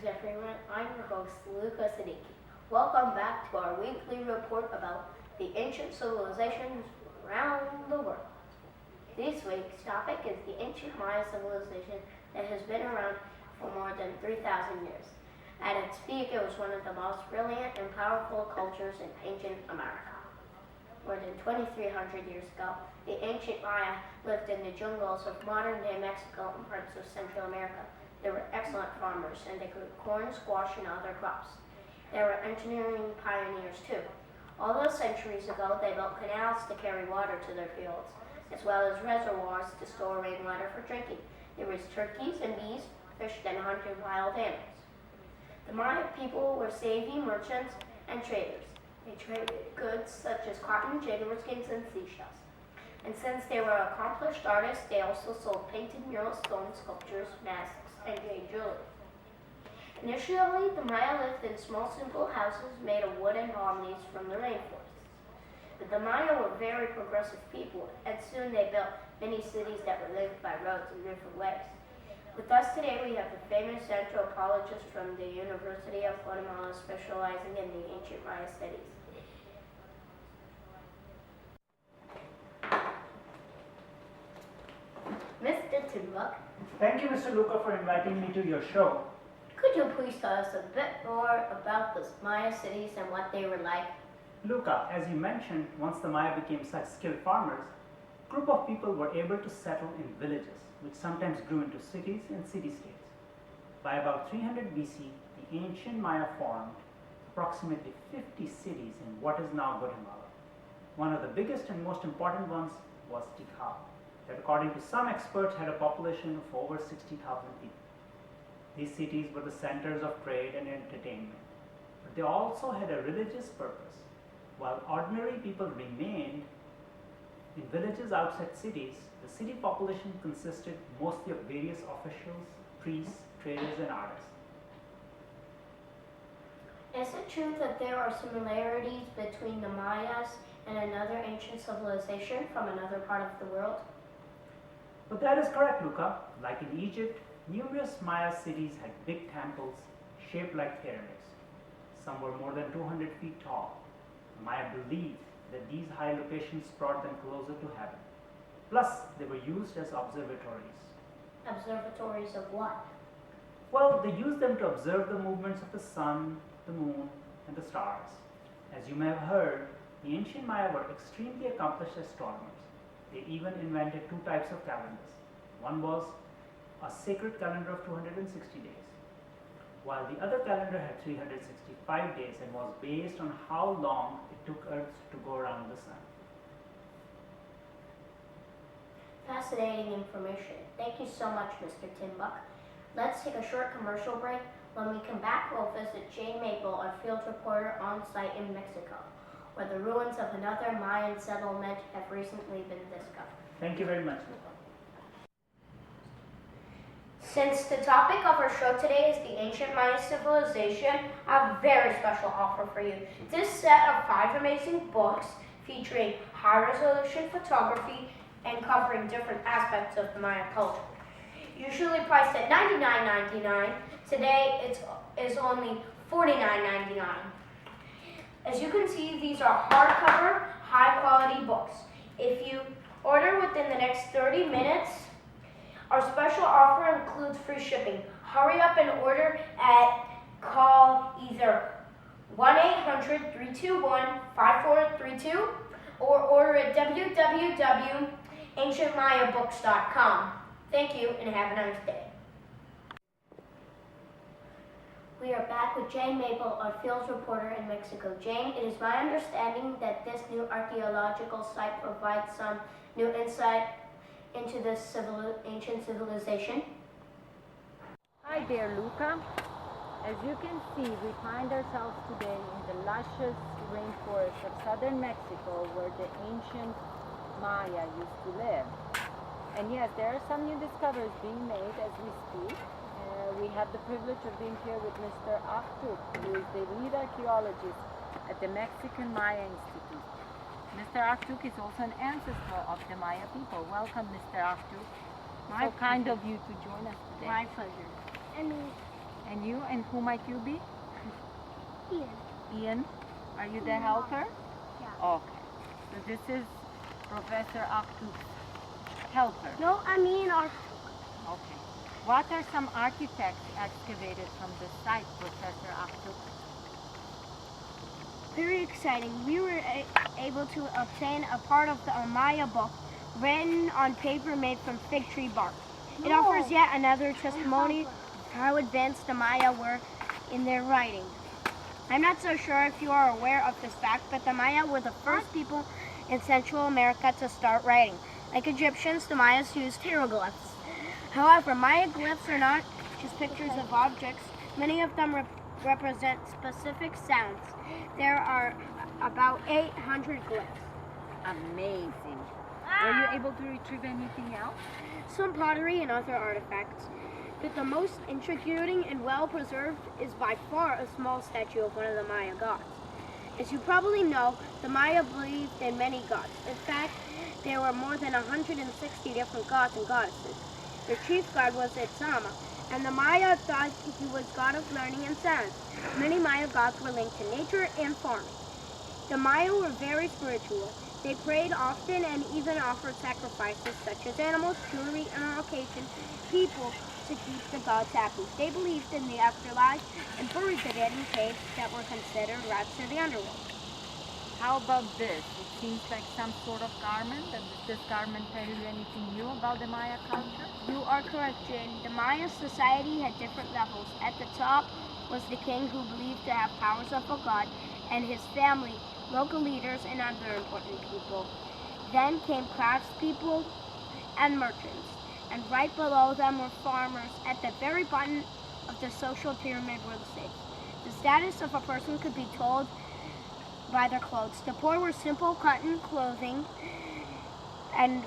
Greetings everyone, I'm your host Luka Siddique. Welcome back to our weekly report about the ancient civilizations around the world. This week's topic is the ancient Maya civilization that has been around for more than 3,000 years. At its peak, it was one of the most brilliant and powerful cultures in ancient America. More than 2,300 years ago, the ancient Maya lived in the jungles of modern-day Mexico and parts of Central America. They were excellent farmers, and they grew corn, squash, and other crops. They were engineering pioneers too. All those centuries ago, they built canals to carry water to their fields, as well as reservoirs to store rainwater for drinking. They raised turkeys and bees, fished and hunted wild animals. The Maya people were savvy merchants and traders. They traded goods such as cotton, jaguar skins, and seashells. And since they were accomplished artists, they also sold painted murals, stone sculptures, masks, and jade jewelry. Initially, the Maya lived in small, simple houses made of wood and palm leaves from the rainforests. But the Maya were very progressive people, and soon they built many cities that were linked by roads and riverways. With us today, we have the famous anthropologist from the University of Guatemala specializing in the ancient Maya studies. Mr. Siddique, Thank you, Mr. Luka, for inviting me to your show. could you please tell us a bit more about the Maya cities and what they were like? Luka, as you mentioned, once the Maya became such skilled farmers, a group of people were able to settle in villages, which sometimes grew into cities and city-states. By about 300 BC, the ancient Maya formed approximately 50 cities in what is now Guatemala. One of the biggest and most important ones was Tikal, that according to some experts had a population of over 60,000 people. These cities were the centers of trade and entertainment, but they also had a religious purpose. While ordinary people remained in villages outside cities, the city population consisted mostly of various officials, priests, traders, and artists. Is it true that there are similarities between the Mayas and another ancient civilization from another part of the world? But that is correct, Luka. Like in Egypt, numerous Maya cities had big temples shaped like pyramids. Some were more than 200 feet tall. The Maya believed that these high locations brought them closer to heaven. Plus, they were used as observatories. Observatories of what? Well, they used them to observe the movements of the sun, the moon, and the stars. As you may have heard, the ancient Maya were extremely accomplished astronomers. They even invented two types of calendars. One was a sacred calendar of 260 days, while the other calendar had 365 days and was based on how long it took Earth to go around the sun. Fascinating information. Thank you so much, Mr. Timbuk. Let's take a short commercial break. When we come back, we'll visit Jane Maple, our field reporter on site in Mexico, where the ruins of another Mayan settlement have recently been discovered. Thank you very much, Luka. Since the topic of our show today is the ancient Maya civilization, I have a very special offer for you. This set of 5 amazing books featuring high-resolution photography and covering different aspects of the Maya culture. Usually priced at $99.99, today it is only $49.99. As you can see, these are hardcover, high-quality books. If you order within the next 30 minutes, our special offer includes free shipping. Hurry up and order call either 1-800-321-5432 or order at www.ancientmayabooks.com. Thank you and have a nice day. We are back with Jane Maple, our field reporter in Mexico. Jane, it is my understanding that this new archaeological site provides some new insight into this ancient civilization. Hi there, Luka. As you can see, we find ourselves today in the luscious rainforest of southern Mexico where the ancient Maya used to live. And yes, there are some new discoveries being made as we speak. We have the privilege of being here with Mr. Artuk, who is the lead archaeologist at the Mexican Maya Institute. Mr. Artuk is also an ancestor of the Maya people. Welcome, Mr. Artuk. So kind of you to join us today. My pleasure. And you? And who might you be? Ian. Ian? Are you the helper? Yeah. Okay. So this is Professor Akhtuk's helper. No, I mean our. Okay. What are some artifacts excavated from the site, Professor Akhtuk? Very exciting. We were able to obtain a part of the Maya book written on paper made from fig tree bark. It offers yet another testimony of how advanced the Maya were in their writing. I'm not so sure if you are aware of this fact, but the Maya were the first people in Central America to start writing. Like Egyptians, the Mayas used hieroglyphs. However, Maya glyphs are not just pictures of objects. Many of them represent specific sounds. There are about 800 glyphs. Amazing. Were you able to retrieve anything else? Some pottery and other artifacts. But the most intriguing and well-preserved is by far a small statue of one of the Maya gods. As you probably know, the Maya believed in many gods. In fact, there were more than 160 different gods and goddesses. Their chief god was Itzama, and the Maya thought he was god of learning and science. Many Maya gods were linked to nature and farming. The Maya were very spiritual. They prayed often and even offered sacrifices such as animals, jewelry, and on occasion, people to keep the gods happy. They believed in the afterlife and buried the dead in caves that were considered routes to the underworld. How about this? It seems like some sort of garment. Does this garment tell you anything new about the Maya culture? You are correct, Jane. The Maya society had different levels. At the top was the king who believed to have powers of a god, and his family, local leaders, and other important people. Then came craftspeople and merchants, and right below them were farmers. At the very bottom of the social pyramid were the slaves. The status of a person could be told by their clothes. The poor were simple cotton clothing, and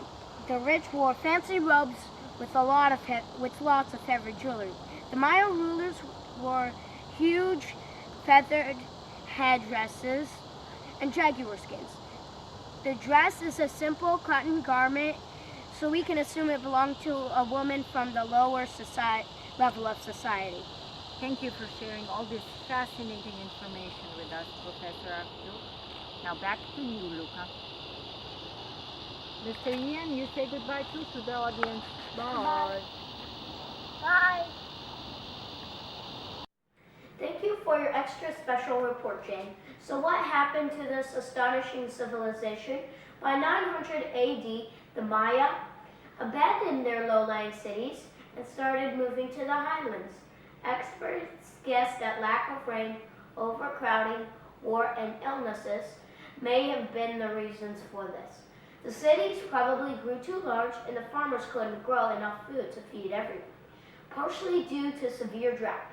the rich wore fancy robes with lots of heavy jewelry. The Maya rulers wore huge feathered headdresses and jaguar skins. The dress is a simple cotton garment, so we can assume it belonged to a woman from the lower level of society. Thank you for sharing all this fascinating information with us, Professor Akhtuk. Now back to you, Luka. Mr. Ian, you say goodbye too to the audience. Bye. Bye. Thank you for your extra special report, Jane. So what happened to this astonishing civilization? By 900 AD, the Maya abandoned their low-lying cities and started moving to the highlands. Experts guess that lack of rain, overcrowding, war, and illnesses may have been the reasons for this. The cities probably grew too large and the farmers couldn't grow enough food to feed everyone, partially due to severe drought.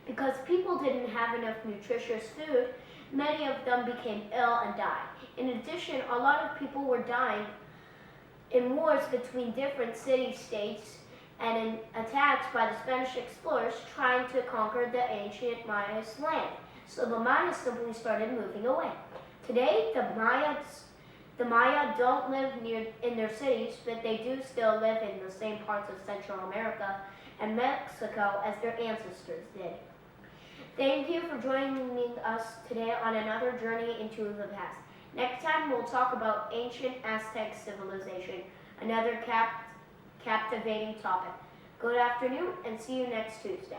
Because people didn't have enough nutritious food, many of them became ill and died. In addition, a lot of people were dying in wars between different city-states and in attacks by the Spanish explorers trying to conquer the ancient Maya's land. So the Maya simply started moving away. Today, the Maya don't live in their cities, but they do still live in the same parts of Central America and Mexico as their ancestors did. Thank you for joining us today on another journey into the past. Next time, we'll talk about ancient Aztec civilization, another captivating topic. Good afternoon, and see you next Tuesday.